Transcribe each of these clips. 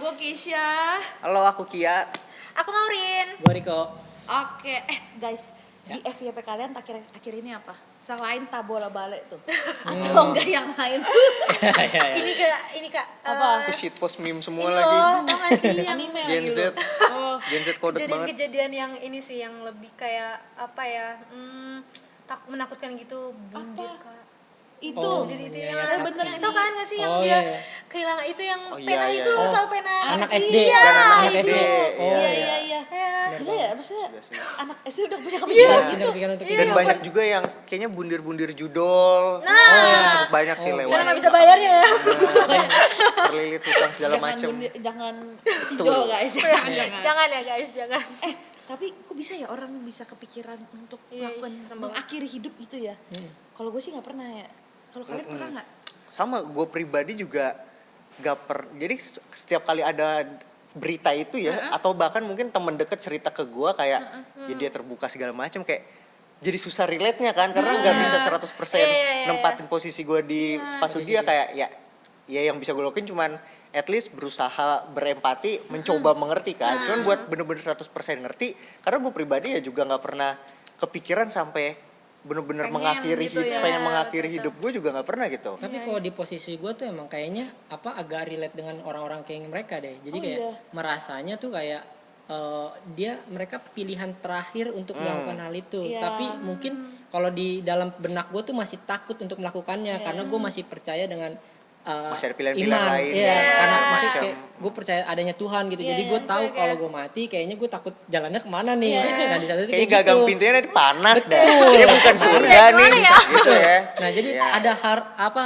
gue Kisha. Halo, aku Kia. Aku Maurin. Gue Riko. Oke, guys, di FYP kalian akhir ini apa? Selain tabola balik tuh, atau enggak yang lain tuh? Ini kak. Apa? Aku shitpost meme semua Ini lagi. loh, tau gak sih yang Anime Gen lagi Z. lu. Oh, Gen Z kodek banget. kejadian yang ini sih yang lebih kayak apa ya? Menakutkan gitu, bundir Apa? kak. itu. Bundir itu iya, yang iya, bener itu sih. kan gak sih yang Oh, dia iya, iya. kehilangan itu yang Oh, iya, pena iya, itu loh, iya. soal pena Anak kecil. SD. Iya, Dan anak itu. SD. Iya. Iya. Gila ya, maksudnya Iya sih. anak SD udah punya kepikiran gitu. Pikiran untuk Dan banyak juga yang kayaknya bundir-bundir judol. Nah. Cukup banyak sih Oh, lewat. Dan nggak bisa bayarnya ya. Terlilit hutang segala macam. Jangan Betul. pinjol guys, jangan. Jangan ya guys, jangan. Tapi kok bisa ya orang bisa kepikiran untuk Iya, melakukan serem banget. mengakhiri hidup itu ya? Kalau gue sih nggak pernah ya. Kalau kalian pernah nggak? Sama gue pribadi juga jadi setiap kali ada berita itu ya, atau bahkan mungkin temen deket cerita ke gue kayak ya dia terbuka segala macam, kayak jadi susah relate-nya kan, karena nggak bisa 100% Iya. nempatin posisi gue di sepatu dia, kayak ya yang bisa gue lakuin cuman at least berusaha berempati, mencoba mengerti kan. Cuman buat bener-bener 100% ngerti, karena gue pribadi ya juga nggak pernah kepikiran sampai bener-bener Pengen mengakhiri gitu ya. pengen mengakhiri Betul. hidup gue juga nggak pernah gitu. Tapi kalau di posisi gue tuh emang kayaknya agak relate dengan orang-orang kayak mereka deh. Jadi Oh, kayak iya. merasanya tuh kayak mereka pilihan terakhir untuk melakukan hal itu. Iya. Tapi mungkin kalau di dalam benak gue tuh masih takut untuk melakukannya karena gue masih percaya dengan Masih ada pilihan-pilihan iman. lain. Iya, karena Macam. maksudnya kayak gue percaya adanya Tuhan gitu. Iya, Jadi gue iya. tahu Oke. kalau gue mati kayaknya gue takut jalannya kemana nih. Nah di satu itu Kayaknya kayak gagang gitu. pintunya nanti panas dah. Dia bukan surga nih, gitu ya. Nah jadi Iya.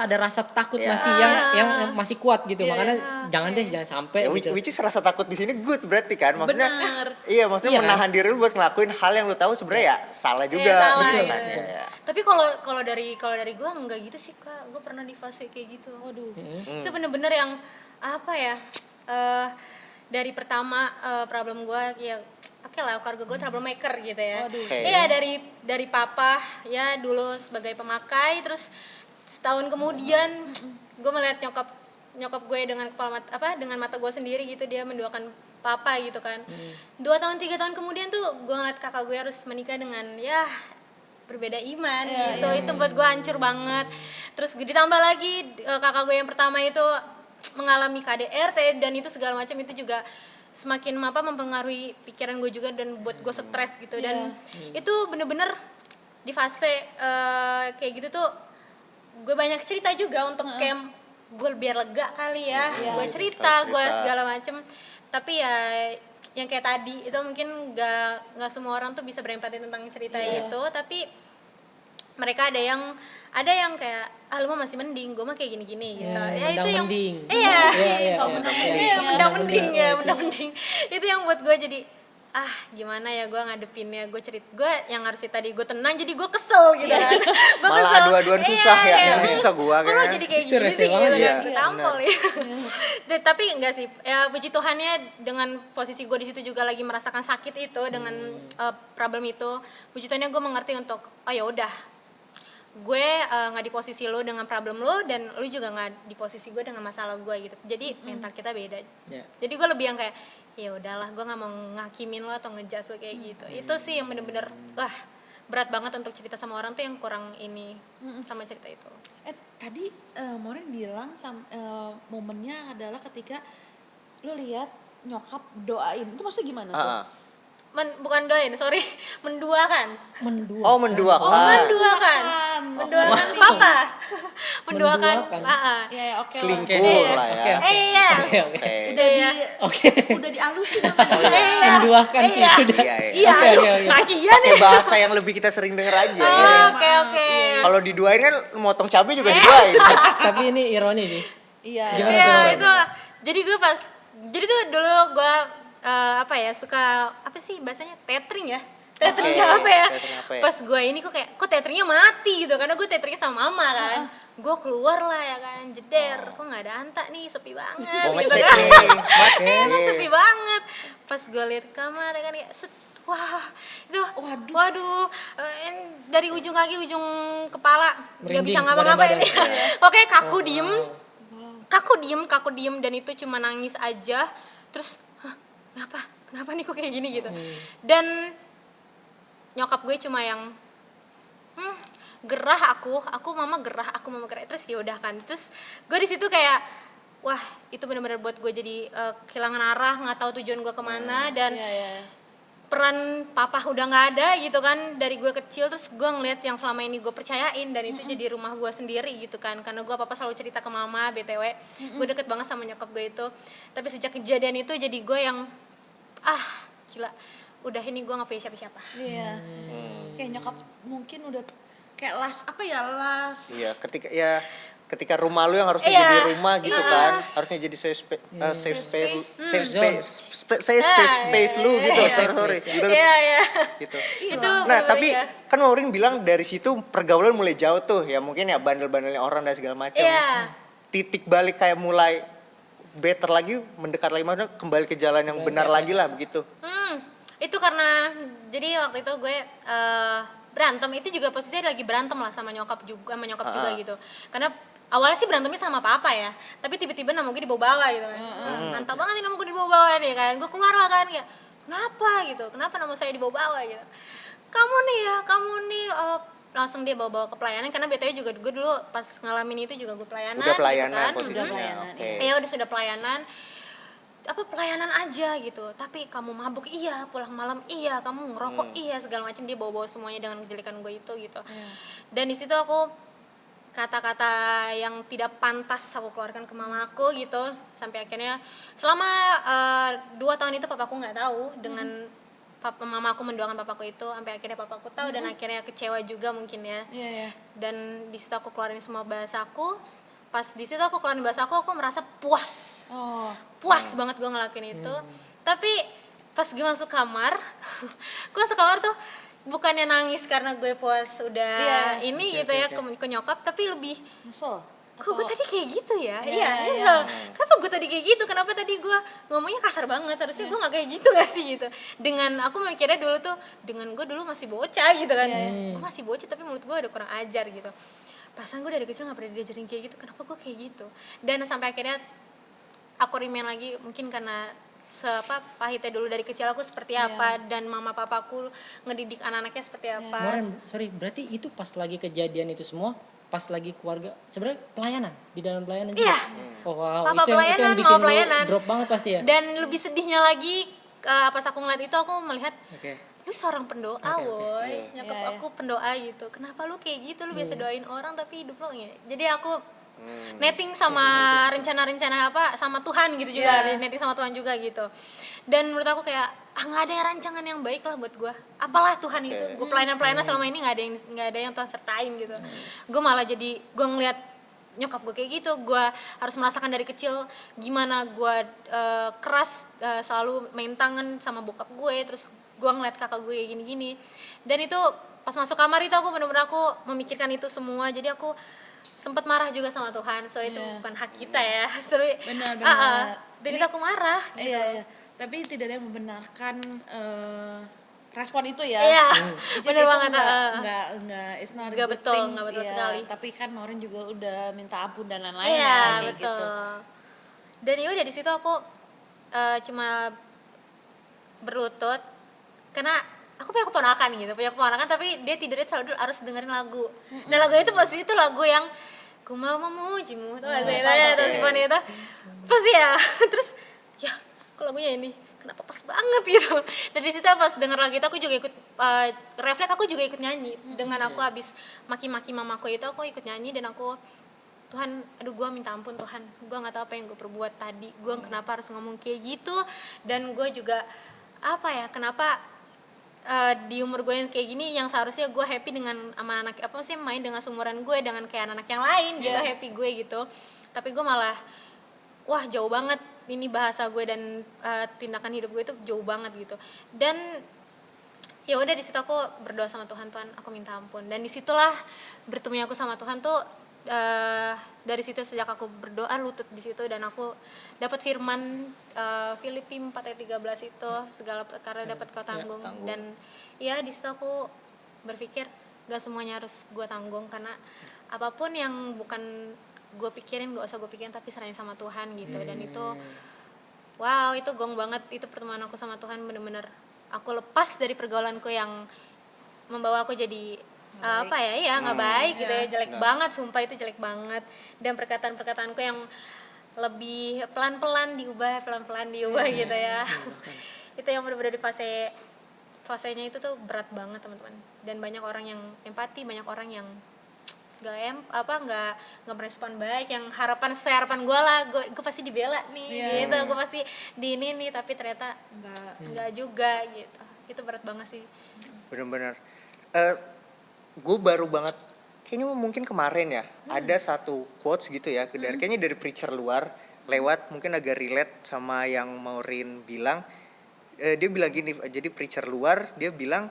ada rasa takut Iya. masih yang masih kuat gitu. Makanya jangan deh jangan sampai Ya, gitu. which is rasa takut di sini good berarti kan, maksudnya Bener. iya, maksudnya Iya, kan? menahan diri lu buat ngelakuin hal yang lu tahu sebenarnya ya salah juga. Iya, salah, gitu iya. kan. Ya. Tapi kalau dari gue enggak gitu sih kak. Gue pernah di fase kayak gitu. Waduh. Itu bener-bener yang apa ya? Dari pertama problem gue ya oke lah, keluarga gue troublemaker gitu ya. Waduh. Oke. Iya dari papa ya dulu sebagai pemakai, terus setahun kemudian gue melihat nyokap gue dengan dengan mata gue sendiri gitu, dia menduakan papa gitu kan. 2 tahun 3 tahun kemudian tuh gue ngeliat kakak gue harus menikah dengan ya berbeda iman gitu. Itu buat gue hancur banget. Terus ditambah lagi kakak gue yang pertama itu mengalami KDRT dan itu segala macam, itu juga semakin mempengaruhi pikiran gue juga dan buat gue stres gitu. Dan itu bener-bener di fase kayak gitu tuh gue banyak cerita juga untuk kayak gue biar lega kali ya. Gue cerita gue segala macem. Tapi ya yang kayak tadi itu mungkin nggak semua orang tuh bisa berempati tentang cerita itu, tapi mereka ada yang kayak lu mah masih mending, gue mah kayak gini-gini gitu. Ya itu yang mending. iya. Kalau menang mending Iya, ya. mending ya, mending. Itu yang buat gue jadi gimana ya gue ngadepinnya, gue yang harusnya tadi gue tenang jadi gue kesel gitu kan. Gua Malah kesel. adu-aduan susah ya, yang lebih susah gua Kok lo kayaknya. jadi kayak Itu gini rese sih banget gitu ya. kan, ditampol ya. Tapi enggak sih, ya puji Tuhannya dengan posisi gue di situ juga lagi merasakan sakit itu dengan problem itu, puji Tuhannya gue mengerti untuk ya udah, gue nggak di posisi lo dengan problem lo dan lo juga nggak di posisi gue dengan masalah gue gitu. Jadi mental kita beda. Yeah. Jadi gue lebih yang kayak ya udahlah, gue nggak mau ngakimin lo atau ngejudge lo kayak gitu. Itu sih yang bener-bener berat banget untuk cerita sama orang tuh yang kurang ini sama cerita itu. Tadi Maureen bilang momennya adalah ketika lu lihat nyokap doain. Itu maksudnya gimana tuh? Bukan doain, sorry, menduakan. Oh, menduakan. Menduakan papa. Menduakan. Ya, oke. Selingkuh Oke. lah ya. Oke. Yes. Oke. Udah dialusin namanya. Menduakan Iya. sudah. Iya. Lagian Pakai bahasa yang lebih kita sering denger aja ya. Oke. Kalau diduain kan motong cabai juga diduain. Tapi ini ironi sih. Iya. Gimana Iya, tuh? itu. Jadi tuh dulu gue suka apa sih bahasanya, tethering ya. Tetheringnya apa ya? Tethering apa ya? Pas gue ini kok tetheringnya mati gitu, karena gue tetheringnya sama mama kan. Gue keluar lah ya kan, jeder, kok nggak ada Anta nih, sepi banget. Mau gitu ngecek kan. nih. Emang sepi banget. Pas gue lihat kamar kan kayak wah itu waduh dari ujung kaki ujung kepala nggak Merinding bisa ngapa-ngapain. sebadan-badan. Oke, kaku diem dan itu cuma nangis aja. terus kenapa nih kok kayak gini gitu. Dan nyokap gue cuma yang gerah mama gerah, terus ya udah kan. Terus gue di situ kayak wah itu benar-benar buat gue jadi kehilangan arah, nggak tahu tujuan gue kemana. Dan peran papa udah nggak ada gitu kan dari gue kecil. Terus gue ngeliat yang selama ini gue percayain, dan itu jadi rumah gue sendiri gitu kan, karena gue papa selalu cerita ke mama. BTW gue deket banget sama nyokap gue itu, tapi sejak kejadian itu jadi gue yang gila, udah ini gue nggak punya siapa-siapa. Iya. Kayak nyokap mungkin udah kayak Iya, ketika rumah lu yang harusnya jadi rumah gitu kan, harusnya jadi safe space lu gitu. Sorry. Gitu. Itu Nah, tapi kan Maureen bilang dari situ pergaulan mulai jauh tuh, ya mungkin ya bandel-bandelnya orang dan segala macam. Titik balik kayak mulai better lagi, mendekat lagi, maksudnya kembali ke jalan yang benar lagi lah begitu. Itu karena jadi waktu itu gue berantem, itu juga posisinya lagi berantem lah sama nyokap juga gitu. Karena awalnya sih berantemnya sama papa ya, tapi tiba-tiba nama gue dibawa-bawa gitu kan. Mantap banget nih nama gue dibawa-bawa nih kan. Gue keluar lah kan, kayak kenapa nama saya dibawa-bawa gitu. Kamu nih langsung dia bawa-bawa ke pelayanan, karena BTW juga gue dulu pas ngalamin itu juga gue pelayanan. Udah pelayanan gitu kan. posisinya. Ya sudah pelayanan. Pelayanan aja gitu, tapi kamu mabuk iya, pulang malam iya, kamu ngerokok iya, segala macam. Dia bawa-bawa semuanya dengan kejelekan gue itu gitu. Dan di situ aku kata-kata yang tidak pantas aku keluarkan ke mama aku gitu, sampai akhirnya selama 2 tahun itu papaku nggak tahu dengan mama aku mendoakan papaku itu, sampai akhirnya papaku tahu dan akhirnya kecewa juga mungkin ya. Dan di situ aku keluarin semua bahasaku. Pas di situ aku keluarin bahasaku, aku merasa puas banget gue ngelakuin itu. Tapi pas gue masuk kamar tuh bukannya nangis karena gue puas udah gitu ya ke nyokap, tapi lebih nyesel. Kok gue tadi kayak gitu ya? Nyesel. Kenapa gue tadi kayak gitu? Kenapa tadi gue ngomongnya kasar banget? Harusnya gue gak kayak gitu gak sih gitu. Dengan aku mikirnya dulu tuh, dengan gue dulu masih bocah gitu kan. Gue masih bocah tapi menurut gue udah kurang ajar gitu. Perasaan gue dari kecil gak pernah diajarin kayak gitu, kenapa gue kayak gitu. Dan sampai akhirnya aku remind lagi, mungkin karena pahitnya dulu dari kecil aku seperti apa, dan mama papaku ngedidik anak-anaknya seperti apa. Moren, berarti itu pas lagi kejadian itu semua, pas lagi keluarga, sebenarnya pelayanan, di dalam pelayanan juga? Oh wow, Papa itu pelayanan, yang bikin mau pelayanan. drop banget pasti ya? Dan lebih sedihnya lagi, pas aku ngeliat itu aku melihat, lu seorang pendoa woy, nyokap aku pendoa gitu. Kenapa lu kayak gitu, lu biasa doain orang tapi hidup lu nggak. Jadi aku netting sama rencana-rencana sama Tuhan gitu juga, netting sama Tuhan juga gitu. Dan menurut aku kayak nggak ada rancangan yang baik lah buat gue. Apalah Tuhan itu, gue pelayanan selama ini nggak ada yang Tuhan sertain gitu. Gue malah jadi gue ngeliat nyokap gue kayak gitu, gue harus merasakan dari kecil gimana gue keras, selalu main tangan sama bokap gue, terus gue ngeliat kakak gue kayak gini-gini. Dan itu pas masuk kamar itu aku bener-bener memikirkan itu semua. Jadi aku sempat marah juga sama Tuhan, soalnya itu bukan hak kita ya. Benar. Dan itu aku marah gitu. Iya. Tapi tidak ada yang membenarkan respon itu ya. Iya, benar banget. Enggak, it's not a Nggak good betul, thing. nggak betul Iya, sekali. Tapi kan Maureen juga udah minta ampun dan lain-lain Iya, kayak betul. gitu. Dan ya udah di situ aku cuma berlutut, karena aku punya keponakan tapi dia tidurnya selalu harus dengerin lagu. Dan lagu itu pasti itu lagu yang ku mau memujimu, tuh atau simfoni itu pasti ya. Terus ya kok lagunya ini kenapa pas banget gitu. Dan di situ pas denger lagu itu aku juga ikut refleks, aku juga ikut nyanyi. Dengan aku habis maki-maki mamaku itu, aku ikut nyanyi dan aku, Tuhan, aduh gue minta ampun Tuhan, gue nggak tahu apa yang gue perbuat tadi, gue kenapa harus ngomong kayak gitu. Dan gue juga kenapa di umur gue yang kayak gini, yang seharusnya gue happy dengan sama anak main dengan seumuran gue, dengan kayak anak yang lain gitu, happy gue gitu. Tapi gue malah jauh banget ini bahasa gue dan tindakan hidup gue itu jauh banget gitu. Dan ya udah di situ aku berdoa sama Tuhan, aku minta ampun. Dan disitulah bertemunya aku sama Tuhan tuh, dari situ sejak aku berdoa lutut di situ, dan aku dapat firman Filipi 4 ayat 13 itu, segala perkara dapat kau tanggung. Dan ya di situ aku berpikir gak semuanya harus gue tanggung, karena apapun yang bukan gue pikirin gak usah gue pikirin, tapi serahin sama Tuhan gitu. Dan itu wow itu gong banget, itu pertemuan aku sama Tuhan bener-bener aku lepas dari pergaulanku yang membawa aku jadi apa ya, iya nggak baik gitu ya, jelek banget, sumpah itu jelek banget. Dan perkataan-perkataanku yang lebih pelan-pelan diubah gitu ya. Itu yang benar-benar di fasenya itu tuh berat banget teman-teman. Dan banyak orang yang empati, banyak orang yang nggak merespon baik, yang sesuai harapan gue lah, gue pasti dibela nih gitu, gue pasti di ini nih, tapi ternyata nggak juga gitu. Itu berat banget sih. Bener-bener. Gue baru banget, kayaknya mungkin kemarin ya, ada satu quotes gitu ya, kayaknya dari preacher luar, lewat mungkin agak relate sama yang Maureen bilang. Dia bilang gini, jadi preacher luar, dia bilang,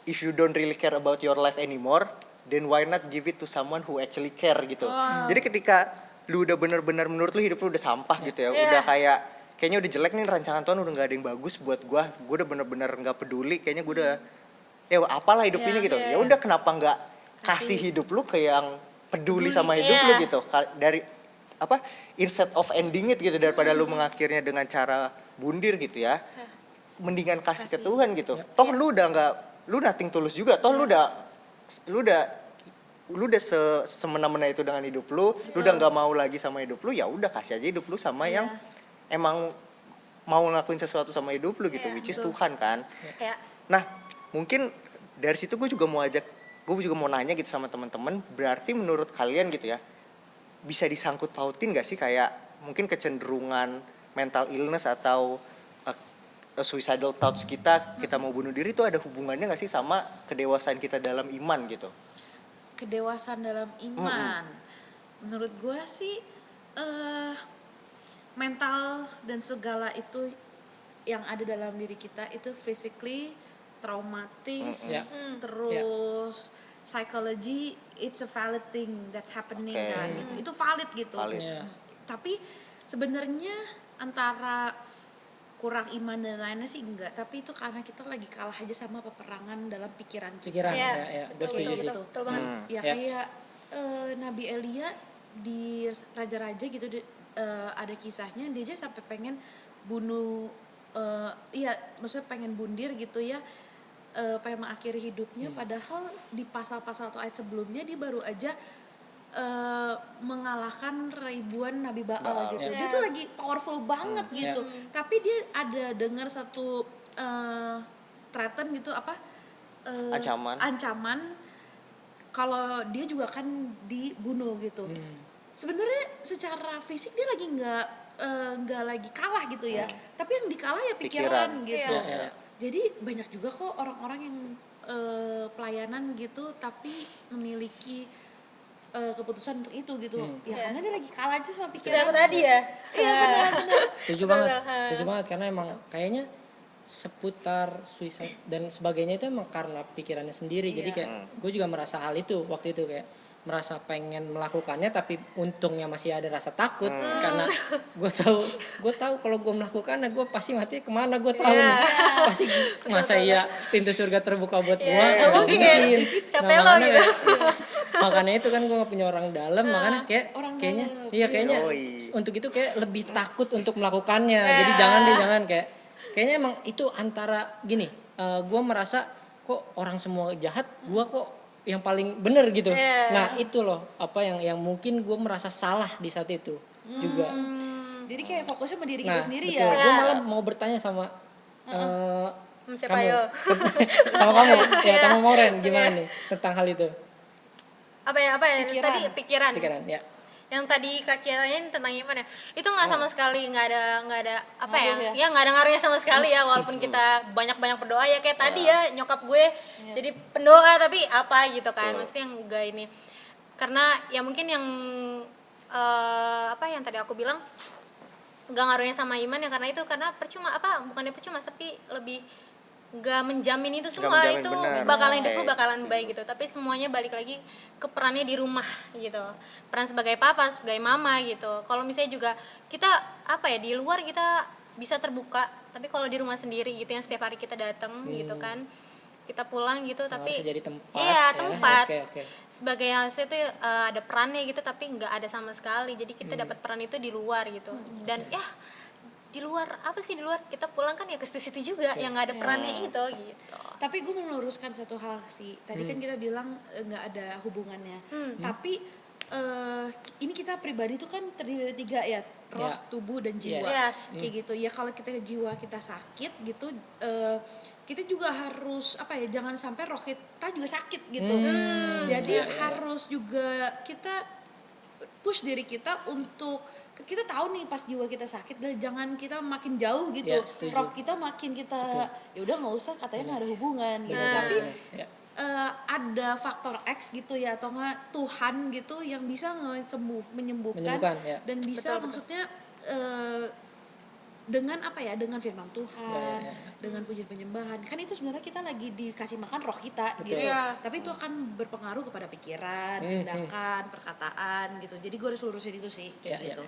if you don't really care about your life anymore, then why not give it to someone who actually care gitu. Jadi ketika lu udah bener-bener menurut lu hidup lu udah sampah gitu ya, udah kayaknya udah jelek nih, rancangan Tuhan udah gak ada yang bagus buat gue udah bener-bener gak peduli, kayaknya gue udah ya apalah hidup ini gitu. Ya udah kenapa nggak kasih hidup lu ke yang peduli sama hidup lu gitu. Dari instead of ending it gitu, daripada lu mengakhirnya dengan cara bundir gitu ya. Mendingan kasih ke Tuhan gitu. Toh lu udah nggak, lu nothing tulus juga. Toh lu udah semena-mena itu dengan hidup lu udah nggak mau lagi sama hidup lu, ya udah kasih aja hidup lu sama yang emang mau ngelakuin sesuatu sama hidup lu gitu, which is Tuhan kan. Nah, mungkin dari situ gue juga mau nanya gitu sama teman-teman, berarti menurut kalian gitu ya, bisa disangkut pautin gak sih kayak mungkin kecenderungan mental illness atau suicidal thoughts kita mau bunuh diri itu ada hubungannya gak sih sama kedewasaan kita dalam iman gitu? Kedewasaan dalam iman, menurut gue sih mental dan segala itu yang ada dalam diri kita itu physically traumatis, terus psychology, it's a valid thing that's happening kan, itu valid gitu. Tapi sebenarnya antara kurang iman dan lainnya sih enggak, tapi itu karena kita lagi kalah aja sama peperangan dalam pikiran kita. Gue setuju sih. Betul banget. Ya kayak Nabi Elia di Raja-Raja gitu, ada kisahnya dia aja sampai pengen bunuh, maksudnya pengen bundir gitu ya. Pengen mengakhiri hidupnya, padahal di pasal-pasal atau ayat sebelumnya dia baru aja mengalahkan ribuan nabi Baal gitu. Dia tuh lagi powerful banget gitu. Tapi dia ada dengar satu threaten gitu, ancaman kalau dia juga kan dibunuh gitu. Sebenarnya secara fisik dia lagi nggak lagi kalah gitu ya. Tapi yang dikalah ya pikiran gitu. Jadi banyak juga kok orang-orang yang pelayanan gitu tapi memiliki keputusan untuk itu gitu. Ya karena dia lagi kalah aja sama pikiran. Tadi ya. Iya benar. Setuju banget karena emang kayaknya seputar suicide dan sebagainya itu emang karena pikirannya sendiri. Jadi kayak gue juga merasa hal itu waktu itu, kayak merasa pengen melakukannya tapi untungnya masih ada rasa takut karena gue tahu kalau gue melakukannya gue pasti mati kemana, gue tahu nih pasti masa ya pintu surga terbuka buat gue mungkin. Siapa lo gitu. Makanya itu kan gue gak punya orang dalam, makanya kayaknya untuk itu kayak lebih takut untuk melakukannya. Jadi jangan kayaknya emang itu antara gini, gue merasa kok orang semua jahat, gue kok yang paling bener gitu. Nah itu loh yang mungkin gue merasa salah di saat itu juga. Jadi kayak fokusnya sama diri kita sendiri betul. ya. Gue malah mau bertanya sama Siapa kamu, yo? sama kamu ya, sama Maureen gimana nih tentang hal itu? Apa ya tadi pikiran ya. Yang tadi Kak Kia tanyain tentang iman ya, itu nggak sama sekali nggak ada Ngaruh ya? nggak ada ngaruhnya sama sekali ya, walaupun kita banyak berdoa ya kayak tadi ya nyokap gue jadi pendoa tapi apa gitu kan, mesti yang enggak ini karena ya mungkin yang yang tadi aku bilang nggak ngaruhnya sama iman ya, karena bukannya percuma tapi lebih nggak menjamin itu semua, itu bakalan hidup lu bakalan baik gitu, tapi semuanya balik lagi ke perannya di rumah gitu, peran sebagai papa, sebagai mama gitu. Kalau misalnya juga kita di luar kita bisa terbuka, tapi kalau di rumah sendiri gitu yang setiap hari kita datang gitu kan, kita pulang gitu, tapi bisa jadi tempat. Iya, tempat. Okay. Sebagai harusnya itu ada perannya gitu, tapi nggak ada sama sekali. Jadi kita dapat peran itu di luar gitu. Dan di luar kita pulang kan ya ke situ juga yang nggak ada perannya itu gitu. Tapi gue mau meluruskan satu hal sih. Tadi kan kita bilang nggak ada hubungannya. Tapi ini kita pribadi itu kan terdiri dari 3 ya, roh, tubuh dan jiwa. Yes. Kayak gitu. Ya kalau kita jiwa kita sakit gitu, kita juga harus jangan sampai roh kita juga sakit gitu. Jadi harus juga kita push diri kita untuk kita tahu nih pas jiwa kita sakit, jangan kita makin jauh gitu. Roh kita makin kita ya udah nggak usah katanya nggak ada hubungan gitu. Tapi ada faktor X gitu ya atau enggak Tuhan gitu yang bisa menyembuhkan dan bisa maksudnya dengan dengan firman Tuhan, dengan pujian penyembahan. Kan itu sebenarnya kita lagi dikasih makan roh kita gitu. Tapi itu akan berpengaruh kepada pikiran, tindakan, perkataan gitu. Jadi gue harus lurusin itu sih kayak gitu.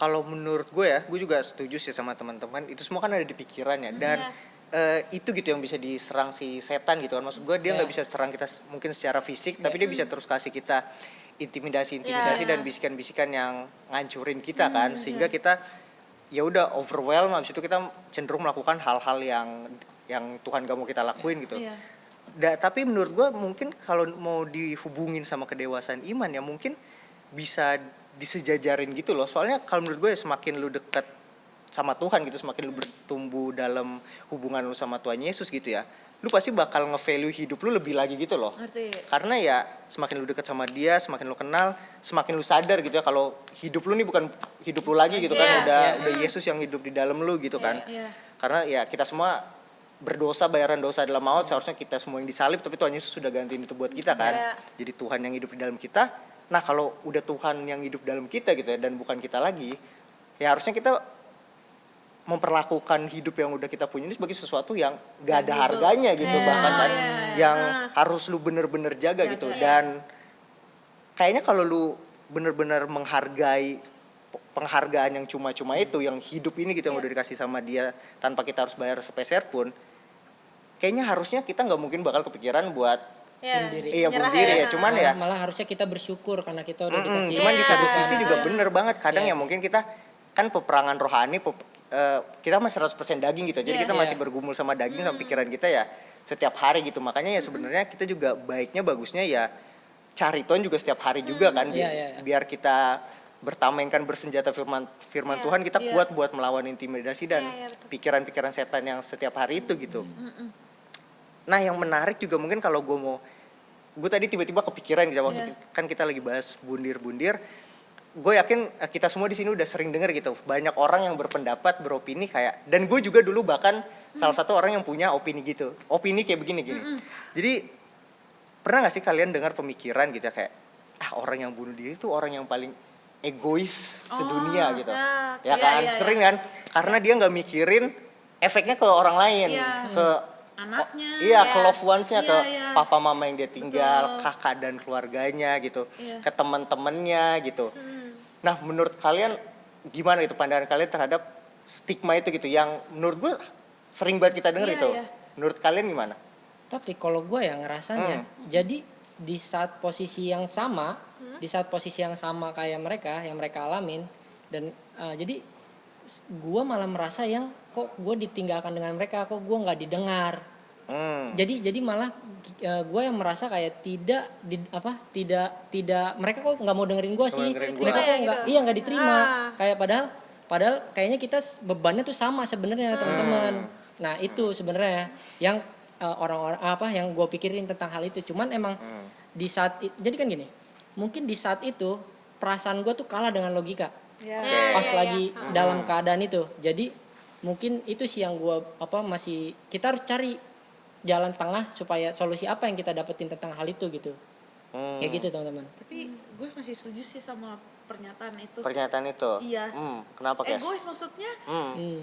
Kalau menurut gue ya, gue juga setuju sih sama teman-teman. Itu semua kan ada di pikirannya dan itu gitu yang bisa diserang si setan gitu kan. Maksud gue dia nggak bisa serang kita mungkin secara fisik, tapi dia bisa terus kasih kita intimidasi dan bisikan-bisikan yang ngancurin kita kan, sehingga kita ya udah overwhelm. Habis itu kita cenderung melakukan hal-hal yang Tuhan gak mau kita lakuin gitu. Tapi menurut gue mungkin kalau mau dihubungin sama kedewasaan iman ya mungkin bisa disejajarin gitu loh. Soalnya kalau menurut gue semakin lu dekat sama Tuhan gitu, semakin lu bertumbuh dalam hubungan lu sama Tuhan Yesus gitu ya, lu pasti bakal nge-value hidup lu lebih lagi gitu loh. Ngerti. Karena ya semakin lu dekat sama dia, semakin lu kenal, semakin lu sadar gitu ya kalau hidup lu nih bukan hidup lu lagi gitu kan, udah Yesus yang hidup di dalam lu gitu kan. Karena ya kita semua berdosa, bayaran dosa adalah maut, seharusnya kita semua yang disalib, tapi Tuhan Yesus sudah gantiin itu buat kita kan. Jadi Tuhan yang hidup di dalam kita. Nah, kalau udah Tuhan yang hidup dalam kita gitu ya dan bukan kita lagi, ya harusnya kita memperlakukan hidup yang udah kita punya ini sebagai sesuatu yang gak ada harganya gitu, bahkan kan yang harus lu bener-bener jaga gitu. Dan kayaknya kalau lu bener-bener menghargai penghargaan yang cuma-cuma itu, yang hidup ini gitu yang udah dikasih sama dia tanpa kita harus bayar sepeser pun, kayaknya harusnya kita nggak mungkin bakal kepikiran buat bunuh diri ya. Cuman malah harusnya kita bersyukur karena kita udah dikasih. Cuman di satu sisi juga bener banget kadang ya mungkin kita kan peperangan rohani, kita masih 100% daging gitu. Jadi kita masih bergumul sama daging sama pikiran kita ya setiap hari gitu. Makanya ya sebenarnya kita juga baiknya bagusnya ya cari Tuhan juga setiap hari juga kan. Biar kita bertamengkan bersenjata firman Tuhan, kita kuat buat melawan intimidasi dan pikiran-pikiran setan yang setiap hari itu gitu. Nah, yang menarik juga mungkin kalau gue tadi tiba-tiba kepikiran gitu waktu kan kita lagi bahas bundir-bundir. Gue yakin kita semua di sini udah sering dengar gitu. Banyak orang yang berpendapat, beropini kayak, dan gue juga dulu bahkan salah satu orang yang punya opini gitu. Opini kayak begini-gini. Jadi pernah gak sih kalian dengar pemikiran gitu ya kayak, orang yang bunuh diri itu orang yang paling egois sedunia gitu. Ya kan, sering kan? Karena dia nggak mikirin efeknya ke orang lain, ke anaknya, ke loved ones-nya, ke papa mama yang dia tinggal, kakak dan keluarganya gitu, ke teman-temannya gitu. Nah, menurut kalian gimana itu pandangan kalian terhadap stigma itu gitu, yang menurut gue sering banget kita denger itu. Menurut kalian gimana? Tapi kalau gue ya ngerasanya, jadi di saat posisi yang sama, kayak mereka yang mereka alamin, dan jadi gue malah merasa yang kok gue ditinggalkan dengan mereka, kok gue nggak didengar. Jadi malah gue yang merasa kayak tidak mereka kok nggak mau dengerin gue sih, mereka kok nggak diterima. Kayak padahal kayaknya kita bebannya tuh sama sebenarnya teman-teman. Nah itu sebenarnya yang orang-orang yang gue pikirin tentang hal itu. Cuman emang di saat jadi kan gini, mungkin di saat itu perasaan gue tuh kalah dengan logika. Pas lagi dalam keadaan itu. Jadi mungkin itu sih yang gue masih kita harus cari jalan tengah supaya solusi apa yang kita dapetin tentang hal itu gitu. Kayak gitu teman-teman. Tapi gue masih setuju sih sama pernyataan itu. Iya. Kenapa Kes? Egois maksudnya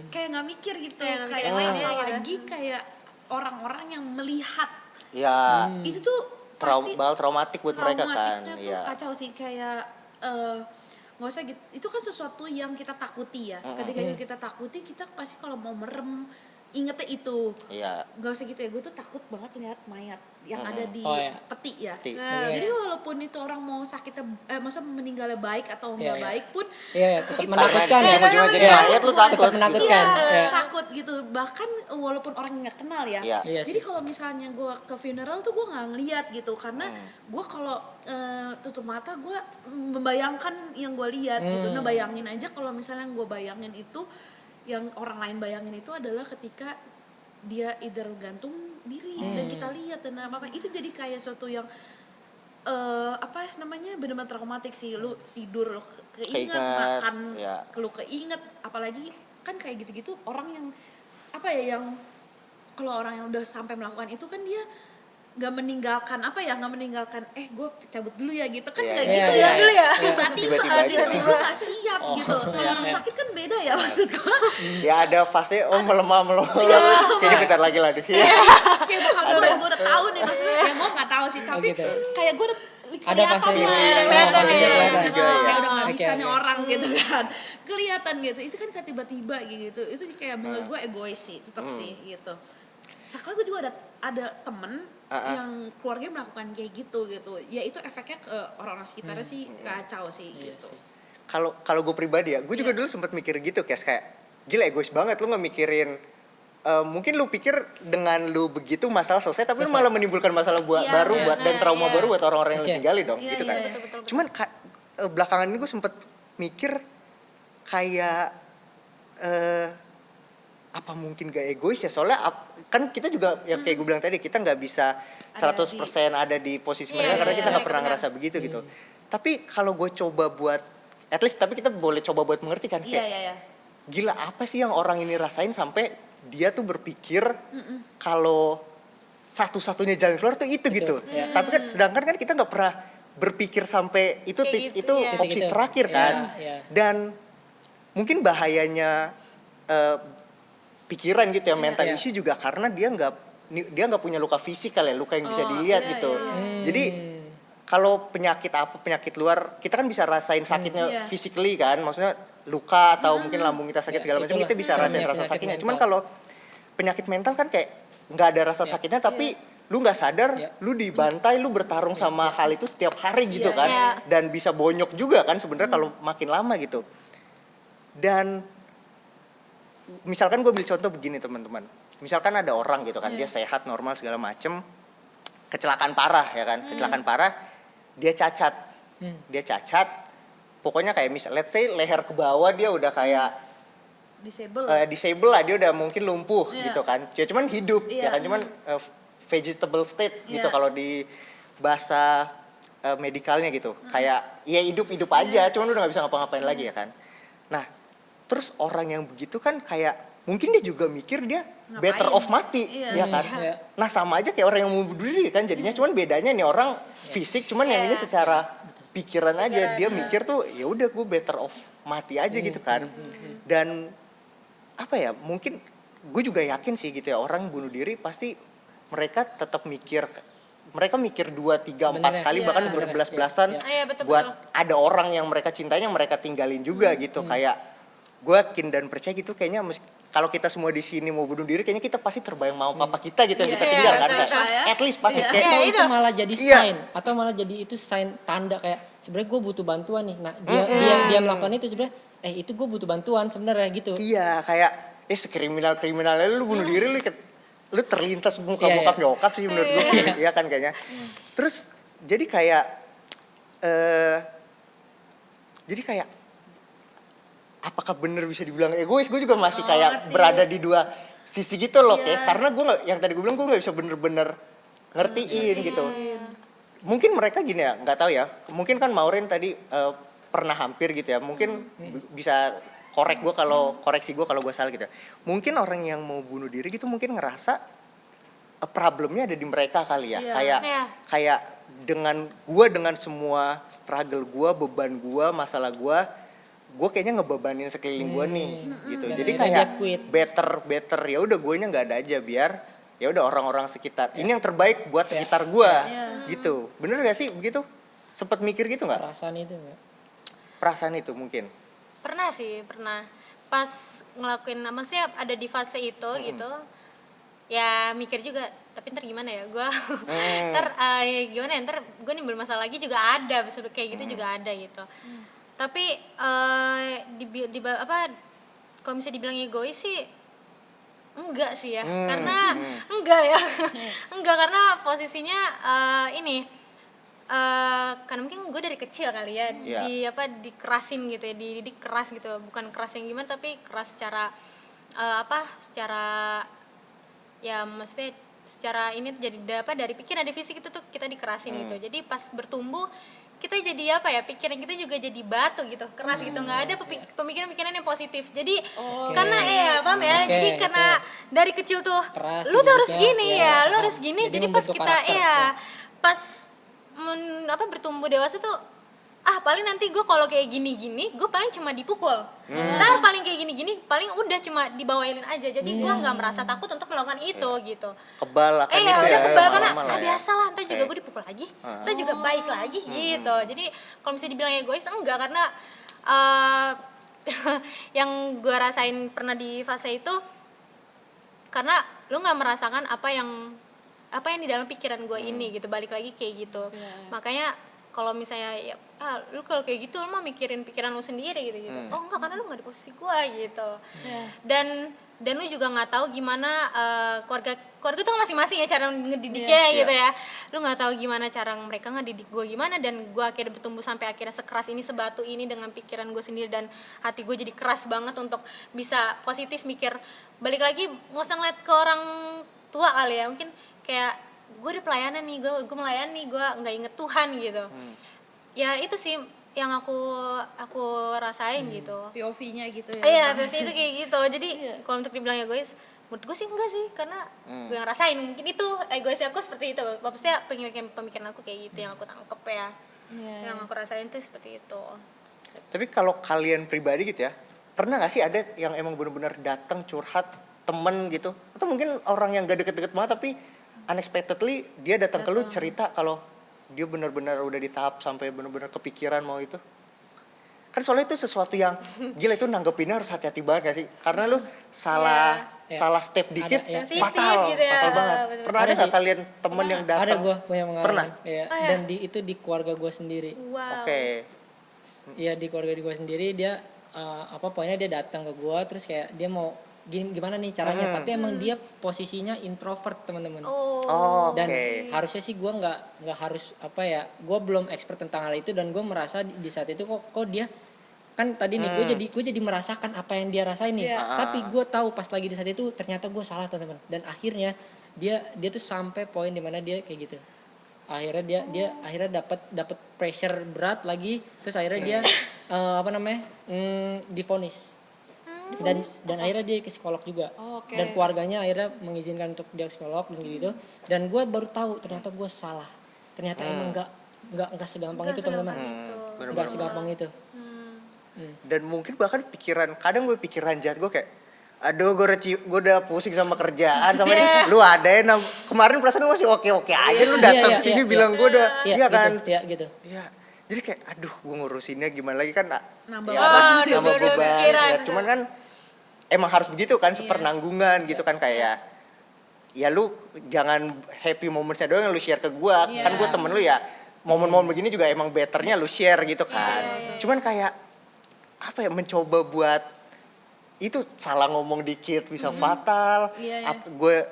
kayak nggak mikir gitu. Kayak apalagi kayak orang-orang yang melihat. Ya. Itu tuh pasti traumatik buat mereka kan. Traumatiknya tuh kacau sih, kayak nggak usah gitu. Itu kan sesuatu yang kita takuti ya. Ketika kita takuti, kita pasti kalau mau merem ingetnya itu. Iya. Gak usah gitu ya, gue tuh takut banget lihat mayat yang ada di Oh, iya. peti ya. Peti. Jadi walaupun itu orang mau sakitnya, maksudnya meninggalnya baik atau enggak Iya. baik pun, Iya, tetap Itu menakutkan karena ya. ujung-ujungnya jadi Iya, mayat, lu tetap takut menakutkan. iya, Iya. takut gitu. Bahkan walaupun orang nggak kenal ya. Iya. Iya Jadi sih. kalau misalnya gue ke funeral tuh gue nggak ngeliat gitu, karena gue kalau tutup mata gue membayangkan yang gue lihat gitu. Nah bayangin aja kalau misalnya gue bayangin itu, yang orang lain bayangin itu adalah ketika dia either gantung diri dan kita lihat dan apa itu jadi kayak suatu yang apa namanya benar-benar traumatik sih. Lu tidur lu keinget, Keinget, makan ya. lu keinget, apalagi kan kayak gitu-gitu orang yang apa ya, yang kalau orang yang udah sampai melakukan itu kan dia nggak meninggalkan gue cabut dulu ya gitu kan, Iya, nggak iya, gitu iya, ya, iya. tiba-tiba Tiba-tiba gitu aja. lu nggak siap gitu. Kalau iya, orang iya. sakit kan beda ya maksud gue. Ya ada fase melemah. Kayaknya bentar lagi lah deh. Kayak bokap gue udah tahu nih maksudnya, ya gue nggak tahu sih tapi gitu. kayak gue udah Ada kelihatan fase lah, yang kelihatan fase ya. kelihatan. Juga ya. kayak udah nggak bisa Oke, nih oke. orang gitu kan, kelihatan gitu. Itu kan kayak tiba-tiba gitu, itu sih kayak menurut gue egois sih tetap sih gitu. Sekarang gue juga ada temen yang keluarganya melakukan kayak gitu, ya itu efeknya ke orang-orang sekitarnya sih kacau sih Iya gitu. sih. Kalau gue pribadi ya, gue juga dulu sempat mikir gitu kayak gila egois banget lu nggak mikirin. Mungkin lu pikir dengan lu begitu masalah selesai, tapi lu malah menimbulkan masalah Iya, baru iya. buat dan trauma baru buat orang-orang yang lu Oke. tinggalin dong, Iya, gitu iya, kan. iya. Betul. Cuman belakangan ini gue sempet mikir kayak apa mungkin gak egois ya, soalnya kan kita juga yang kayak gue bilang tadi, kita nggak bisa 100% ada di posisi mereka karena kita nggak pernah ngerasa begitu gitu. Tapi kalau gue coba buat at least, tapi kita boleh coba buat mengerti kan, kayak Iya. gila apa sih yang orang ini rasain sampai dia tuh berpikir kalau satu-satunya jalan keluar tuh itu gitu. Iya. Tapi kan sedangkan kan kita nggak pernah berpikir sampai itu Kayak gitu, itu iya. opsi Gitu-gitu. terakhir Iya, kan. iya. Dan mungkin bahayanya pikiran gitu ya, mental Iya. issue juga karena dia nggak punya luka fisik kali ya, luka yang bisa dilihat iya, gitu. iya. Jadi kalau penyakit luar kita kan bisa rasain sakitnya Iya. physically kan, maksudnya luka atau mungkin lambung kita sakit Ya, segala macam, itulah. kita bisa Sama rasain rasa penyakit sakitnya. mental. Cuman kalau penyakit mental kan kayak nggak ada rasa sakitnya, tapi lu nggak sadar, Iya. lu dibantai, lu bertarung sama hal itu setiap hari gitu kan, Iya. dan bisa bonyok juga kan sebenarnya kalau makin lama gitu. Dan misalkan gue ambil contoh begini teman-teman, misalkan ada orang gitu kan, dia sehat normal segala macem, kecelakaan parah ya kan, kecelakaan parah, dia cacat, pokoknya kayak let's say leher ke bawah dia udah kayak disable lah, dia udah mungkin lumpuh Iya. gitu kan, ya cuman hidup ya Iya. kan, cuman vegetable state gitu Iya. kalau di bahasa medikalnya gitu, kayak ya hidup aja, cuman udah nggak bisa ngapa-ngapain lagi ya kan. Nah terus orang yang begitu kan kayak mungkin dia juga mikir dia Ngapain? better off mati, Iya. ya kan. Iya. Nah sama aja kayak orang yang mau bunuh diri kan jadinya, cuman bedanya nih orang fisik, cuman yang ini secara pikiran aja dia mikir tuh ya udah gue better off mati aja gitu kan. Dan apa ya, mungkin gue juga yakin sih gitu ya, orang bunuh diri pasti mereka tetap mikir, mereka mikir 2, 3, 4 Sebenarnya, kali iya, bahkan sebenarnya, berbelas-belasan iya. Iya, betul, buat betul. ada orang yang mereka cintai yang mereka tinggalin juga gitu. Kayak gue yakin dan percaya gitu, kayaknya kalau kita semua di sini mau bunuh diri, kayaknya kita pasti terbayang mau papa kita gitu yang kita Iya, tinggal kan. betul, Kayak, ya. at least pasti Iya. kayak Atau itu. itu malah jadi Iya. sign, atau malah jadi itu sign tanda kayak sebenarnya gue butuh bantuan nih. Nah dia melakukan itu sebenarnya, itu gue butuh bantuan sebenarnya gitu. iya kayak sekriminal-kriminalnya lu bunuh diri, lu terlintas muka Iya, bokap iya. nyokap sih menurut gue. Iya kan kayaknya. Terus jadi kayak apakah bener bisa dibilang egois? Gue juga masih kayak ngerti. berada di dua sisi gitu loh, Iya. kayak karena gue nggak, yang tadi gue bilang gue nggak bisa bener-bener ngertiin gitu. Mungkin mereka gini ya, nggak tahu ya. Mungkin kan Maureen tadi pernah hampir gitu ya. Mungkin bisa koreksi gue kalau gue salah gitu ya. Mungkin orang yang mau bunuh diri gitu mungkin ngerasa problemnya ada di mereka kali ya. Iya. Kayak Iya. kayak dengan semua struggle gue, beban gue, masalah gue kayaknya ngebebanin sekeliling gue nih gitu. Dan Jadi akhirnya kayak dia quit. better ya udah guenya nggak ada aja, biar ya udah orang-orang sekitar ini yang terbaik buat sekitar gue gitu. Bener gak sih begitu? Sempet mikir gitu nggak? Perasaan itu enggak. Perasaan itu mungkin. Pernah sih, pernah. Pas ngelakuin, maksudnya ada di fase itu gitu, ya mikir juga, tapi ntar gimana ya gue, ntar gimana ya, ntar gue nimbul masalah lagi juga ada, kayak gitu juga ada gitu. Tapi kalau misalnya dibilang egois sih enggak sih ya, karena enggak ya, enggak, karena posisinya karena mungkin gue dari kecil kali ya, dikerasin gitu ya, dididik keras gitu, bukan keras yang gimana tapi keras secara secara ya maksudnya secara ini jadi dari pikiran, dari fisik itu tuh kita dikerasin gitu. Jadi pas bertumbuh kita jadi pikiran kita juga jadi batu gitu, keras gitu, nggak ada pemikiran-pemikiran yang positif. Jadi karena paham ya, jadi karena dari kecil tuh keras, lu tuh harus ya, gini ya, lu paham. harus gini. Jadi pas membentuk kita karakter, pas bertumbuh dewasa tuh paling nanti gue kalau kayak gini-gini gue paling cuma dipukul, ntar paling kayak gini-gini pain udah cuma dibawain aja. Jadi gue nggak merasa takut untuk melakukan itu gitu. Kebal akan itu udah ya, kebal karena lama-lama lah ya. biasa lah, ntar juga gue dipukul lagi, ntar juga baik lagi gitu. Jadi kalau misalnya dibilang egois enggak, karena yang gue rasain pernah di fase itu, karena lu nggak merasakan apa yang di dalam pikiran gue ini gitu, balik lagi kayak gitu. Makanya kalau misalnya lu kalau kayak gitu lu mah mikirin pikiran lu sendiri gitu. Oh enggak, karena lu nggak di posisi gue gitu. Dan lu juga nggak tahu gimana keluarga tuh masing-masing ya cara ngedidiknya gitu ya. Lu nggak tahu gimana cara mereka ngedidik gue gimana, dan gue akhirnya bertumbuh sampai akhirnya sekeras ini, sebatu ini dengan pikiran gue sendiri, dan hati gue jadi keras banget untuk bisa positif mikir. Balik lagi nggak usah ngeliat ke orang tua kali ya, mungkin kayak gue udah pelayanan nih, gue melayani, gue nggak inget Tuhan gitu. Ya itu sih yang aku rasain gitu. POV-nya gitu ya. Iya, POV itu kayak gitu. Jadi kalau untuk dibilang egois, menurut gue sih enggak sih, karena gue yang rasain. Mungkin itu egois aku seperti itu. Maksudnya pemikiran aku kayak gitu yang aku tangkep ya. Yang aku rasain tuh seperti itu. Tapi kalau kalian pribadi gitu ya, pernah gak sih ada yang emang benar-benar datang curhat temen gitu, atau mungkin orang yang gak deket-deket banget tapi unexpectedly dia datang ke lu cerita kalau dia benar-benar udah di tahap sampai benar-benar kepikiran mau itu? Kan soalnya itu sesuatu yang gila, itu nanggepinnya harus hati-hati banget gak sih? Karena lu salah step dikit fatal, gitu ya. fatal banget. Pernah ada nggak sih. kalian temen yang datang? ada gue punya pengalaman. Pernah? Ya, dan itu di keluarga gue sendiri. Wow. Oke. Iya, di keluarga gue sendiri, dia pokoknya dia datang ke gue terus kayak dia mau gimana nih caranya, tapi emang dia posisinya introvert, teman-teman. Dan harusnya sih gue nggak harus gue belum expert tentang hal itu, dan gue merasa di saat itu kok dia kan tadi nih gue jadi merasakan apa yang dia rasain nih. Tapi gue tahu pas lagi di saat itu ternyata gue salah, teman-teman. Dan akhirnya dia tuh sampai poin dimana dia kayak gitu. Akhirnya dia akhirnya dapat pressure berat lagi, terus akhirnya dia divonis. Dan akhirnya dia ke psikolog juga. Dan keluarganya akhirnya mengizinkan untuk dia ke psikolog dan gitu. Dan gue baru tahu ternyata gue salah. Ternyata emang nggak segampang itu, teman-teman. Nggak segampang itu. Dan mungkin bahkan kadang gue pikiran jahat gue kayak, aduh gue udah pusing sama kerjaan sama ini, lu ada ya kemarin perasaan lu masih oke aja, lu datang sini bilang gue udah kan gitu. Iya. Jadi kayak aduh, gue ngurusinnya gimana lagi kan, nambah beban ya. Cuman kan emang harus begitu kan, sepenanggungan gitu kan, kayak ya lu jangan happy momentsnya doang yang lu share ke gue. Kan gue temen lu ya, momen-momen begini juga emang betternya lu share gitu kan. Cuman kayak mencoba buat itu salah ngomong dikit bisa fatal. Gue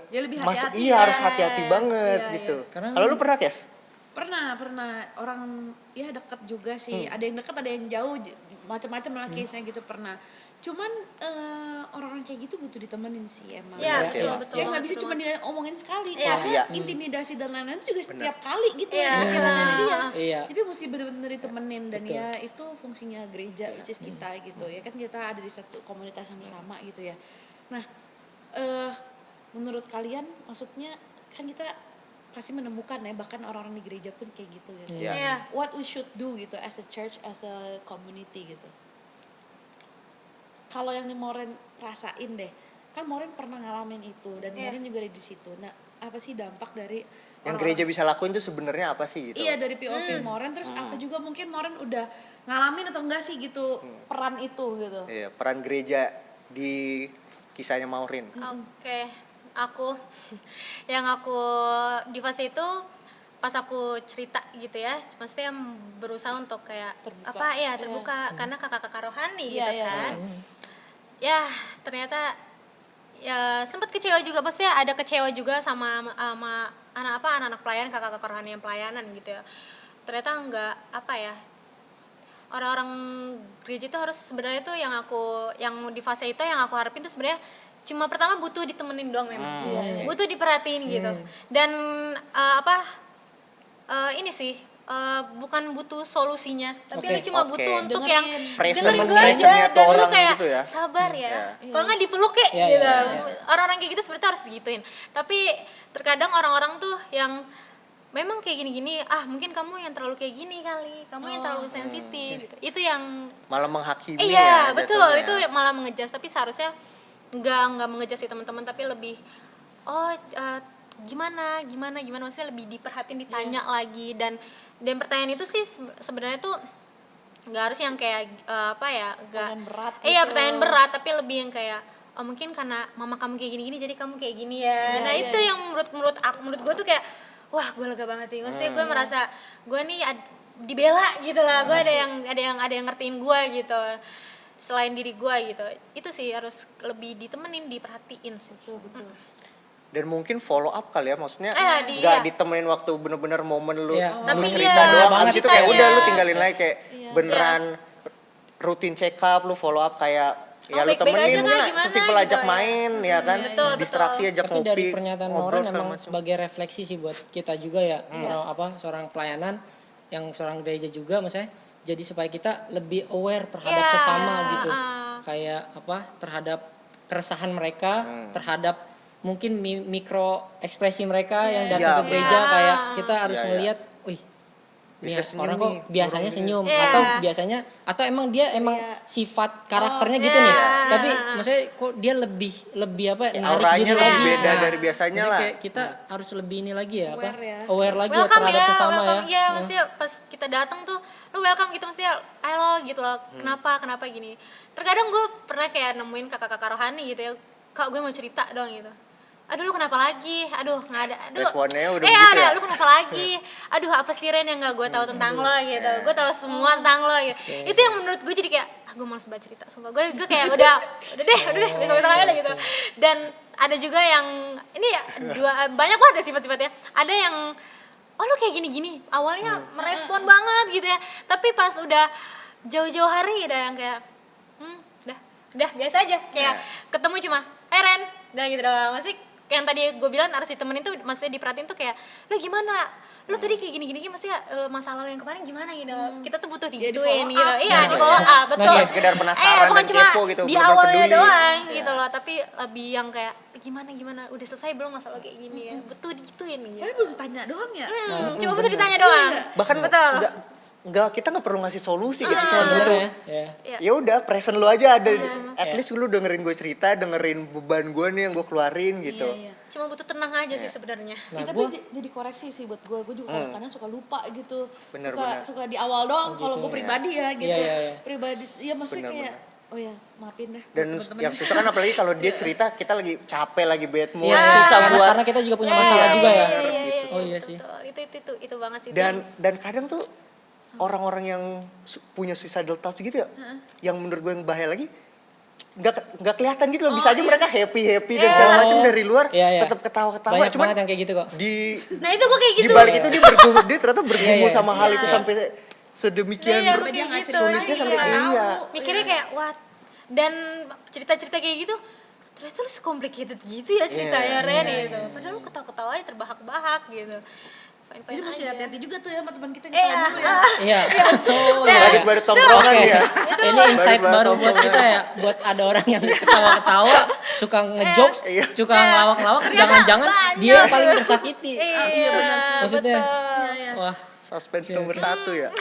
harus hati-hati banget gitu. Kalau lu pernah, Kes? Pernah orang ya deket juga sih, ada yang deket ada yang jauh, macam-macam lah case-nya gitu pernah. Cuman orang-orang kayak gitu butuh ditemenin sih emang. Betul. Ya nggak bisa cuma diomongin sekali. Intimidasi dan lain-lain itu juga setiap kali gitu pikirannya dia. Jadi mesti benar-benar ditemenin, dan ya itu fungsinya gereja, which is kita gitu ya kan, kita ada di satu komunitas yang sama gitu ya. Nah, menurut kalian, maksudnya kan kita pasti menemukan ya, bahkan orang-orang di gereja pun kayak gitu gitu. What we should do gitu as a church, as a community gitu. Kalau yang Moren rasain deh, kan Moren pernah ngalamin itu dan Moren juga ada di situ. Nah, apa sih dampak dari yang gereja bisa lakuin itu sebenarnya apa sih gitu? Iya, dari POV Moren, terus apa juga mungkin Moren udah ngalamin atau enggak sih gitu peran itu gitu? Iya, peran gereja di kisahnya Maureen? Oke, aku yang aku di fase itu pas aku cerita gitu ya, maksudnya berusaha untuk kayak Terbuka. terbuka karena kakak-kakak rohani Iya, gitu iya. kan. Ya ternyata ya sempat kecewa juga, maksudnya ada kecewa juga sama anak-anak pelayan, kakak-kakak rohani yang pelayanan gitu ya. Ternyata enggak orang-orang gereja itu harus sebenarnya tuh yang di fase itu yang aku harapin tuh sebenarnya cuma pertama butuh ditemenin doang memang, butuh diperhatiin gitu, dan ini sih bukan butuh solusinya, tapi Oke. lu cuma Oke. butuh untuk Dengerin. yang dengerin gue Presentnya aja tuh dan lu orang kayak gitu ya. sabar ya, Iya. kalau nggak dipeluk kayak Iya, gitu. iya, iya. Orang-orang kayak gitu sebenarnya harus digituin, tapi terkadang orang-orang tuh yang memang kayak gini-gini, mungkin kamu yang terlalu kayak gini kali, kamu yang terlalu sensitif gitu. Itu yang Malah menghakimi iya ya betul, jatuhnya. itu malah mengejas, tapi seharusnya nggak mengejas si teman-teman, tapi lebih gimana maksudnya lebih diperhatiin, ditanya lagi, dan pertanyaan itu sih sebenarnya tuh nggak harus yang kayak nggak Pertanyaan berat iya gitu. pertanyaan berat, tapi lebih yang kayak mungkin karena mama kamu kayak gini-gini jadi kamu kayak gini ya. Nah itu yang menurut gue tuh kayak wah gue lega banget sih, maksudnya gue merasa gue nih dibela gitu lah, gue ada yang ngertiin gue gitu selain diri gue gitu. Itu sih harus lebih ditemenin, diperhatiin sih. Betul. Dan mungkin follow up kali ya, maksudnya Iya. nggak ditemenin waktu bener-bener momen lu Iya. lu Tapi cerita iya, doang, banget habis itu kayak ceritanya. udah lu tinggalin lagi, kayak Iya. beneran rutin check up, lu follow up kayak ya lu baik-baik temenin aja kah, lah, gimana sesimpel gitu ajak ya. main ya kan, Betul, distraksi ajak Tapi ngopi, dari pernyataan ngobrol Maureen segala emang macam. sebagai refleksi sih buat kita juga ya, seorang pelayanan yang seorang gereja juga, maksudnya jadi supaya kita lebih aware terhadap Iya, sesama gitu, kayak terhadap keresahan mereka, terhadap mungkin mikro ekspresi mereka yang datang Iya, ke gereja, benar. kayak kita harus Iya, iya. ngelihat, wih, Bisa nih senyum orang kok nih, biasanya orang senyum, Iya. atau emang dia emang sifat karakternya gitu iya. nih, tapi maksudnya kok dia lebih narik Auranya diri lebih lagi. beda dari biasanya maksudnya lah. kayak kita harus lebih ini lagi ya, Aware ya. aware lagi ya Welcome terhadap ya, sesama welcome ya. maksudnya pas kita datang tuh lu welcome gitu, maksudnya halo gitu loh. Kenapa gini. Terkadang gue pernah kayak nemuin kakak-kakak rohani gitu ya. Kak, gue mau cerita dong gitu. Aduh lu kenapa lagi? Aduh nggak ada. Aduh. Responnya udah begitu ya? Lu kenapa lagi? Aduh apa sih Ren yang nggak gue tahu tentang lo gitu. Gue tahu semua tentang lo gitu. Itu yang menurut gue jadi kayak gue malas banget cerita. Sumpah gue kayak udah deh besok-besok aja gitu. Dan ada juga yang ini ya banyak banget ya sifat-sifatnya. Ada yang lu kayak gini-gini. Awalnya merespon banget gitu ya. Tapi pas udah jauh-jauh hari udah yang kayak udah biasa aja, kayak ketemu cuma Ren, udah gitu doang. Masih kayak yang tadi gue bilang harus ditemenin tuh, maksudnya diperhatiin tuh kayak lu gimana, lu tadi kayak gini maksudnya masalah lu yang kemarin gimana gitu. Kita tuh butuh digituin di-follow gitu. up. Iya, di follow up, betul. Bukan sekedar penasaran bukan dan cuma kepo gitu, di bener-bener awalnya peduli. doang Iya. gitu loh, tapi lebih yang kayak gimana udah selesai belum masalah kayak gini ya, butuh digituin gitu. Tapi harus tanya doang ya. Cuma butuh ditanya doang. Bahkan betul. kita nggak perlu ngasih solusi gitu, cuma butuh Sebenarnya ya. ya udah present lu aja ada, at least lu dengerin gue cerita, dengerin beban gue nih yang gue keluarin gitu. Iya. Cuma butuh tenang aja sih sebenarnya. Nah, Tapi jadi koreksi sih buat gue juga kadang-kadang suka lupa gitu. Bener. Suka di awal doang kalau gue pribadi ya gitu. Iya. Pribadi ya maksudnya Bener, kayak oh ya maafin dah. Dan teman-teman. yang susah kan apalagi kalau dia cerita kita lagi capek, lagi bad mood, Iya, susah buat. karena kita juga punya masalah juga ya. Oh iya sih. Betul. Itu banget sih. Dan kadang tuh orang-orang yang punya suicidal thoughts gitu ya, yang menurut gue yang bahaya lagi, nggak kelihatan gitu loh. Bisa aja mereka happy dan segala macam dari luar, Iya. tetap ketawa-ketawa. Banyak Cuman banget yang kayak gitu kok. Nah itu gue kayak di gitu. balik itu dia ternyata bergumul Iya. sama hal itu sampai sedemikian Iya, Sampai dia kayak nggak gitu. cerita sulitnya sampai nggak tahu. iya. Mikirnya kayak what, dan cerita-cerita kayak gitu ternyata lu complicated gitu ya ceritanya Ren gitu. Padahal lu ketawa-ketawa aja terbahak-bahak gitu. Fine-fine Jadi mesti aja. hati-hati juga tuh ya sama teman kita Iya. dulu ya. Iya. Betul. Badut-badut tongkrongan Oke. ya. Ini insight Baru-baru baru buat tongkrongan. kita ya, buat ada orang yang ketawa-ketawa, suka ngejokes, Iya. suka ngelawak-lawak, jangan-jangan dia yang paling tersakiti. Iya benar sih. Maksudnya, Iya. wah, Suspense nomor 1 ya.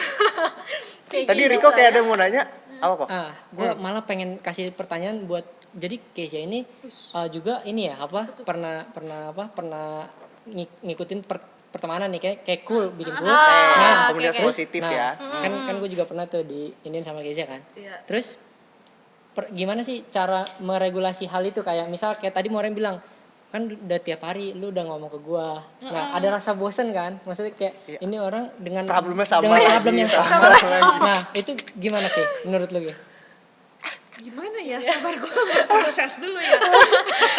Kayak Tadi gitu. Riko kayak ada mau nanya apa kok? gue malah pengen kasih pertanyaan buat, jadi Keisha ini juga ini ya pernah ngikutin pertemanan nih kayak cool, bikin cool. Komunitas oke. positif Nah, ya. kan gue juga pernah tuh di Indian sama Keisha kan. Iya. Terus gimana sih cara meregulasi hal itu, kayak misal kayak tadi Moren bilang kan udah tiap hari lu udah ngomong ke gua. Nah, ada rasa bosen kan? Maksudnya kayak ini orang dengan Problemnya sama dengan lagi, problem yang sama sama. lagi. Nah, itu gimana Ki menurut lu Ki? Gimana ya, sabar gue proses dulu ya.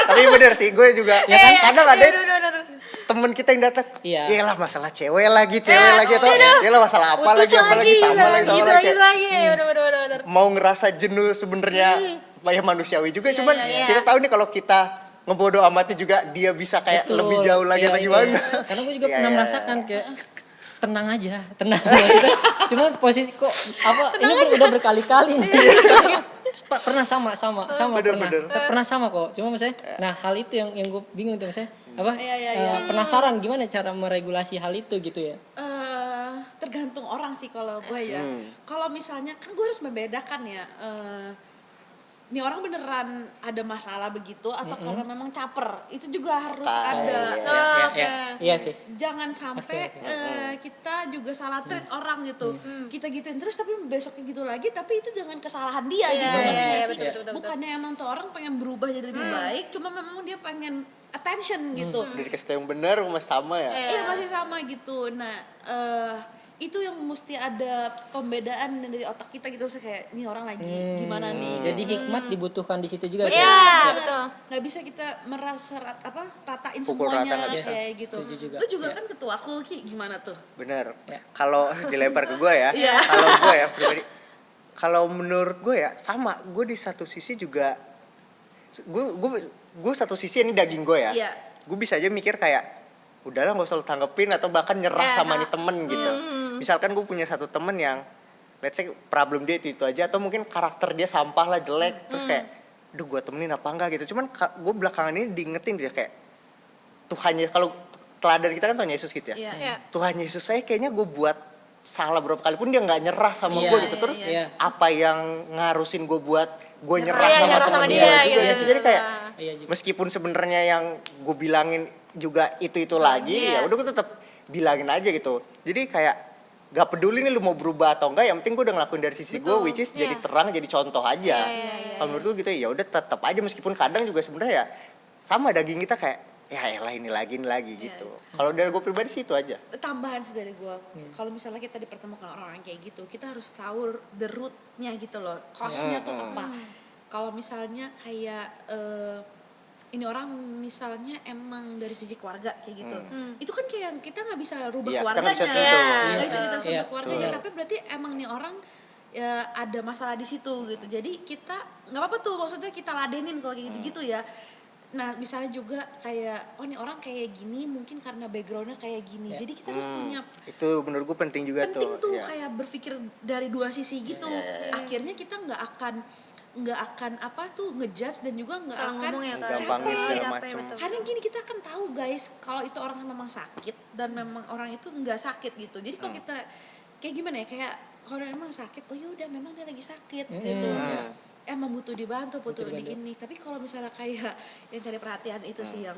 Tapi bener sih, gue juga Ya kan? kadang ada temen kita yang datang, Iya. iyalah masalah cewek lagi atau iyalah masalah apa lagi, apalagi sama lagi kayak mau ngerasa jenuh sebenarnya ya manusiawi juga, Iya, cuman iya, kita tahu nih kalau kita ngebodo amati juga dia bisa kayak Betul. lebih jauh lagi Iya, atau itu. gimana. Karena gue juga Iya, pernah iya, merasakan kayak tenang aja. Maksudnya, cuman posisi kok apa ini udah berkali-kali nih. Pernah sama Bener, pernah. bener. Pernah sama kok. Cuma maksudnya nah hal itu yang gue bingung tuh maksudnya apa? Iya. Penasaran gimana cara meregulasi hal itu gitu ya. Tergantung orang sih kalau gue ya. Kalau misalnya kan gue harus membedakan ya. Ini orang beneran ada masalah begitu atau karena memang caper, itu juga harus ada. Iya sih. Jangan sampai kita juga salah treat orang gitu. Kita gituin terus tapi besoknya gitu lagi, tapi itu dengan kesalahan dia gitu. Ngerti nggak sih? betul. Bukannya emang tuh orang pengen berubah jadi lebih baik, cuma memang dia pengen attention gitu. Udah dikasih tau yang benar masih sama ya. Iya masih sama gitu. Nah itu yang mesti ada pembedaan dari otak kita gitu. Misalnya kayak ini orang lagi gimana nih. Jadi hikmat dibutuhkan di situ juga. Iya, betul. Nggak bisa kita merasa ratain Pukul semuanya rata nggak bisa. kayak gitu. Setuju juga. Lu juga kan ketua Kulki, gimana tuh? Bener. Ya. Kalau dilempar ke gue ya, Iya. kalau gue ya pribadi, kalau menurut gue ya sama, gue di satu sisi juga, gue satu sisi ini daging gue ya, Iya. gue bisa aja mikir kayak, udahlah nggak usah lu tanggepin atau bahkan nyerah sama nih temen gitu. Misalkan gue punya satu temen yang, let's say problem dia itu aja, atau mungkin karakter dia sampah lah jelek, terus kayak, duh gue temenin apa enggak gitu. Cuman gue belakangan ini diingetin dia kayak, Tuhan, kalau teladan kita kan Tuhan Yesus gitu ya. Iya. Tuhan Yesus saya kayaknya gue buat salah berapa kali pun dia nggak nyerah sama Iya, gue gitu. Terus iya. apa yang ngarusin gue buat gue nyerah Iya, sama nyerah temen sama gue dia, juga gitu. ya. Jadi kayak Iya juga. meskipun sebenarnya yang gue bilangin juga itu lagi, ya udah gue tetap bilangin aja gitu. Jadi kayak gak peduli nih lu mau berubah atau enggak, yang penting gue udah ngelakuin dari sisi gue, which is jadi terang, jadi contoh aja. Kalau menurut gue gitu ya udah tetap aja, meskipun kadang juga sebenarnya ya sama daging kita kayak ya elah ini lagi gitu. Kalau dari gue pribadi sih itu aja. Tambahan sih dari gue, kalau misalnya kita dipertemukan orang-orang kayak gitu, kita harus tahu the root-nya gitu loh, cause-nya tuh apa. Kalau misalnya kayak ini orang misalnya emang dari sisi keluarga kayak gitu, itu kan kayak kita nggak bisa rubah Iya, kita keluarganya, nggak bisa sentuh. nggak bisa kita sentuh Iya, keluarganya, betul. tapi berarti emang nih orang ya ada masalah di situ gitu. Jadi kita nggak apa-apa tuh, maksudnya kita ladenin kalau kayak gitu-gitu ya. Nah misalnya juga kayak oh nih orang kayak gini mungkin karena backgroundnya kayak gini, jadi kita harus punya Itu menurut gue penting juga penting tuh. tuh Iya. kayak berpikir dari dua sisi gitu. Akhirnya kita nggak akan apa tuh ngejudge dan juga nggak Salah akan ngomong ya, Kak. Gampangin segala Capek, macem. betul. karena gini kita akan tahu guys kalau itu orang memang sakit dan memang orang itu nggak sakit gitu. Jadi kalau kita kayak gimana ya, kayak kalau emang sakit oh yaudah memang dia lagi sakit gitu, emang butuh dibantu, butuh ini. Tapi kalau misalnya kayak yang cari perhatian itu sih yang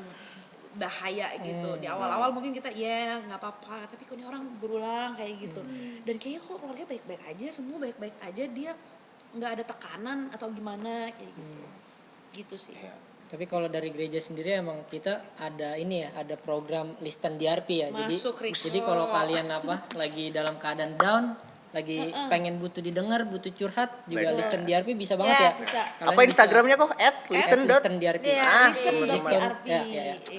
bahaya gitu. Di awal-awal mungkin kita ya nggak apa-apa, tapi kok ini orang berulang kayak gitu. Dan kayaknya kok keluarga baik-baik aja, semua baik-baik aja, dia nggak ada tekanan atau gimana kayak gitu. Gitu sih. Tapi kalau dari gereja sendiri emang kita ada ini ya, ada program Listen DRP ya. Masuk, Rick. Jadi kalau kalian lagi dalam keadaan down, lagi pengen butuh didengar, butuh curhat, juga Baik. Listen DRP bisa banget ya. Yes. Bisa. Kalian Apa bisa- Instagramnya kok? @listen. Listen DRP. Iya. Listen.drp. Ya. Iya, gitu.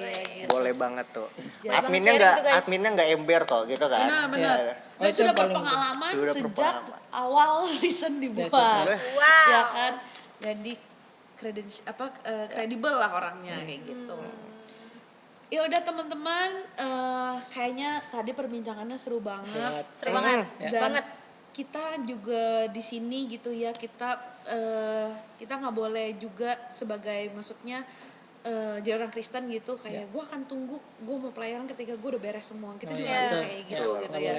Boleh banget tuh. Jangan Adminnya share nggak gitu, guys. adminnya nggak ember kok gitu kan. Benar. Iya. Oh, Dan itu sudah yang paling berpengalaman Sudah sejak berpengalaman. awal Listen dibuat. Wow. Ya kan? Jadi kredibel lah orangnya kayak gitu. Ya udah teman-teman, kayaknya tadi perbincangannya seru banget. Seru banget. Dan Banget. kita juga di sini gitu ya, kita nggak boleh juga sebagai maksudnya jadi orang Kristen gitu kayak gue akan tunggu gue mau pelayanan ketika gue udah beres semua. Kita juga nggak bisa kayak gitu gitu ya.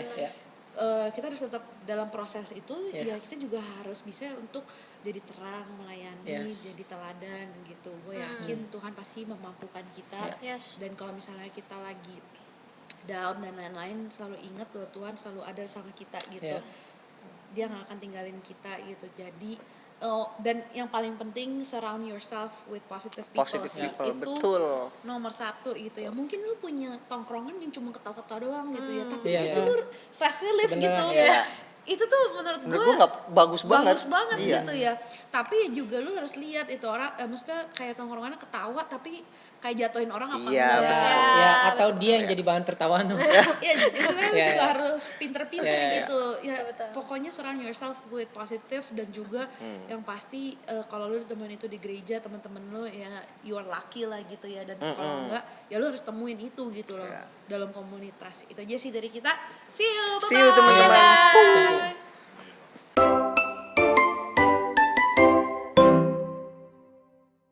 Kita harus tetap dalam proses itu. Ya kita juga harus bisa untuk jadi terang melayani, jadi teladan gitu. Gue yakin Tuhan pasti memampukan kita. Yes. Dan kalau misalnya kita lagi down dan lain-lain, selalu ingat bahwa Tuhan selalu ada sama kita gitu. Dia nggak akan tinggalin kita gitu. Jadi Dan yang paling penting surround yourself with positive people. Positive sih. people, Itu betul. nomor satu gitu ya. Mungkin lu punya tongkrongan yang cuma ketawa-ketawa doang gitu ya, tapi Iya, di situ iya. lu stress relief Sebenarnya, gitu. iya. Itu tuh menurut Menurut gue gue nggak bagus banget. bagus banget Iya. gitu ya. Tapi juga lu harus lihat itu orang, maksudnya kayak tongkrongannya ketawa tapi kayak jatuhin orang apa Iya, enggak. betul. Ya, atau dia yang jadi bahan tertawaan tuh. Ya justru kan Iya, juga iya. harus pinter-pinter Iya, iya. gitu ya. Pokoknya surround yourself with positive, dan juga yang pasti kalau lu temuin itu di gereja, teman-teman lu ya you are lucky lah gitu ya. Dan kalau enggak ya lu harus temuin itu gitu loh Iya. dalam komunitas. Itu aja sih dari kita. See you, See you bye-bye. teman-teman. Bye.